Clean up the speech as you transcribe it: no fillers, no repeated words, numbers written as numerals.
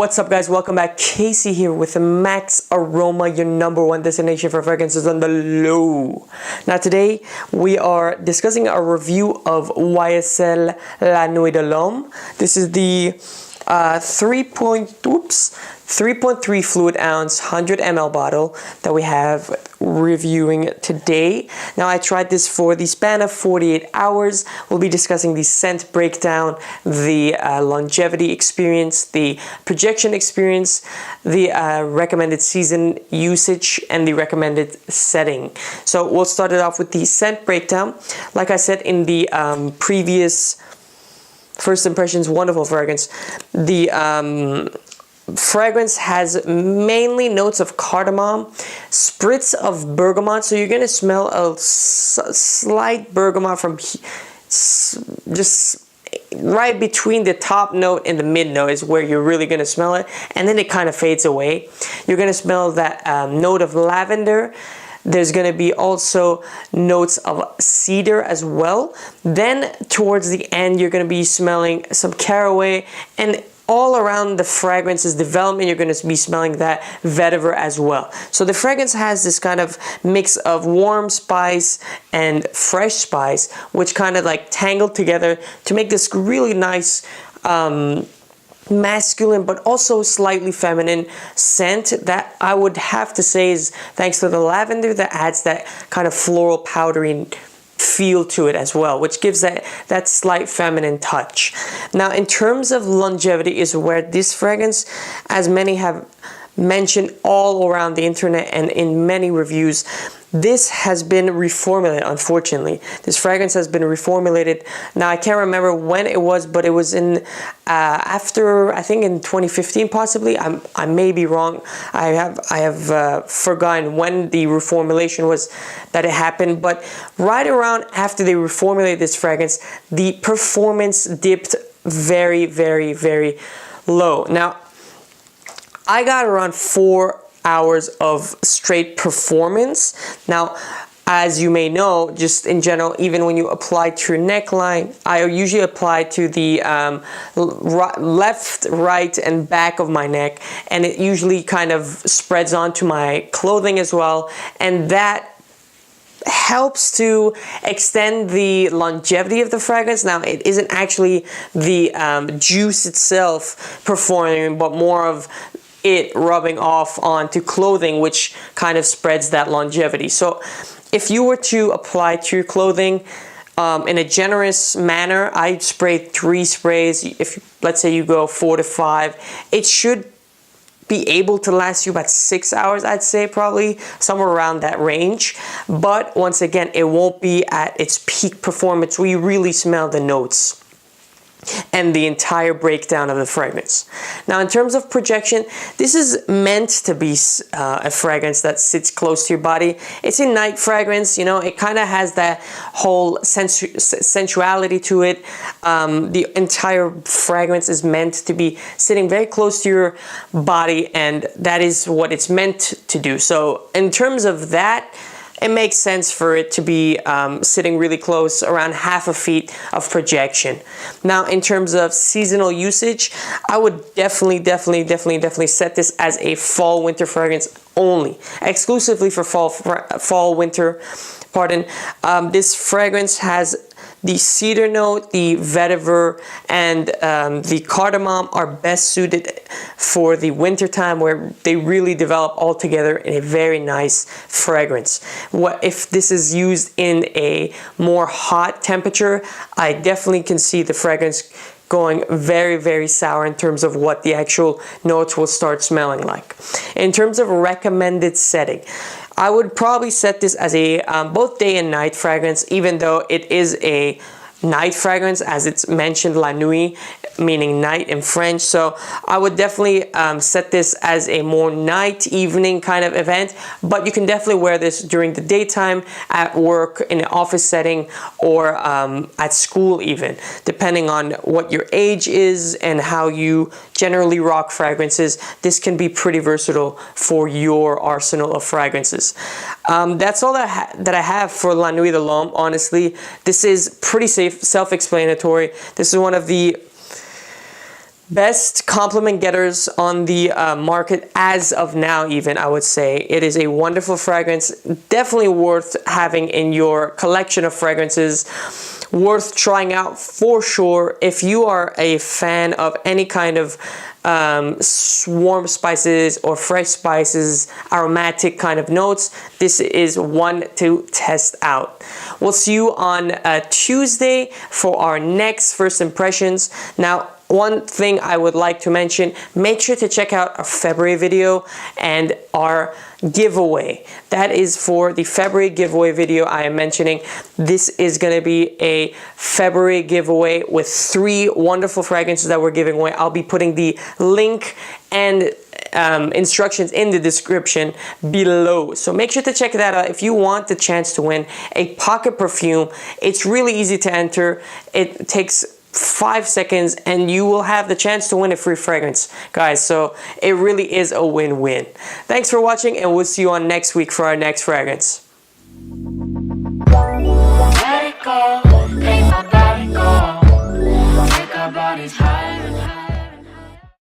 What's up, guys? Welcome back. Casey here with MaxAroma, your #1 destination for fragrances on the low. Now today we are discussing a review of YSL La Nuit de l'Homme. This is the 3.3 fluid ounce 100 ml bottle that we have reviewing today. Now I tried this for the span of 48 hours. We'll be discussing the scent breakdown, the longevity experience, the projection experience, the recommended season usage, and the recommended setting. So we'll start it off with the scent breakdown. Like I said in the previous first impressions, wonderful fragrance. The fragrance has mainly notes of cardamom, spritz of bergamot. So you're gonna smell a slight bergamot from just right between the top note and the mid note is where you're really gonna smell it, and then it kind of fades away. You're gonna smell that note of lavender. There's going to be also notes of cedar as well. Then towards the end, you're going to be smelling some caraway, and all around the fragrance's development, you're going to be smelling that vetiver as well. So the fragrance has this kind of mix of warm spice and fresh spice, which kind of like tangled together to make this really nice masculine but also slightly feminine scent that I would have to say is thanks to the lavender that adds that kind of floral powdery feel to it as well, which gives that slight feminine touch. Now in terms of longevity is where this fragrance, as many have mentioned all around the internet and in many reviews, this has been reformulated. Unfortunately, this fragrance has been reformulated. Now I can't remember when it was, but it was in after, I think in 2015 possibly. I may be wrong. I have forgotten when the reformulation was that it happened, but right around after they reformulated this fragrance, the performance dipped very, very, very low. Now I got around 4 hours of straight performance. Now, as you may know, just in general, even when you apply to your neckline, I usually apply to the left, right, and back of my neck, and it usually kind of spreads onto my clothing as well, and that helps to extend the longevity of the fragrance. Now, it isn't actually the juice itself performing, but more of it rubbing off onto clothing, which kind of spreads that longevity. So if you were to apply to your clothing in a generous manner, I'd spray 3 sprays. If let's say you go 4 to 5, it should be able to last you about 6 hours, I'd say, probably somewhere around that range. But once again, it won't be at its peak performance where you really smell the notes and the entire breakdown of the fragrance. Now in terms of projection, this is meant to be a fragrance that sits close to your body. It's a night fragrance, you know, it kind of has that whole sensuality to it. The entire fragrance is meant to be sitting very close to your body, and that is what it's meant to do. So in terms of that, it makes sense for it to be sitting really close, around half a feet of projection. Now, in terms of seasonal usage, I would definitely set this as a fall-winter fragrance only, exclusively for fall-winter. This fragrance has the cedar note, the vetiver, and the cardamom are best suited for the winter time, where they really develop all together in a very nice fragrance. What if this is used in a more hot temperature? I definitely can see the fragrance going very, very sour in terms of what the actual notes will start smelling like. In terms of recommended setting, I would probably set this as a both day and night fragrance, even though it is a night fragrance, as it's mentioned, La Nuit, meaning night in French. So I would definitely set this as a more night, evening kind of event, but you can definitely wear this during the daytime, at work, in an office setting, or at school even, depending on what your age is and how you generally rock fragrances. This can be pretty versatile for your arsenal of fragrances. That's all that I have for La Nuit de l'Homme. Honestly, this is pretty self-explanatory. This is one of the best compliment getters on the market as of now. Even I would say it is a wonderful fragrance, definitely worth having in your collection of fragrances, worth trying out for sure. If you are a fan of any kind of warm spices or fresh spices, aromatic kind of notes, this is one to test out. We'll see you on Tuesday for our next first impressions. Now, one thing I would like to mention, make sure to check out our February video and our giveaway. That is for the February giveaway video I am mentioning. This is going to be a February giveaway with 3 wonderful fragrances that we're giving away. I'll be putting the link and instructions in the description below, so make sure to check that out if you want the chance to win a pocket perfume. It's really easy to enter. It takes 5 seconds and you will have the chance to win a free fragrance, guys. So it really is a win-win. Thanks for watching, and we'll see you on next week for our next fragrance.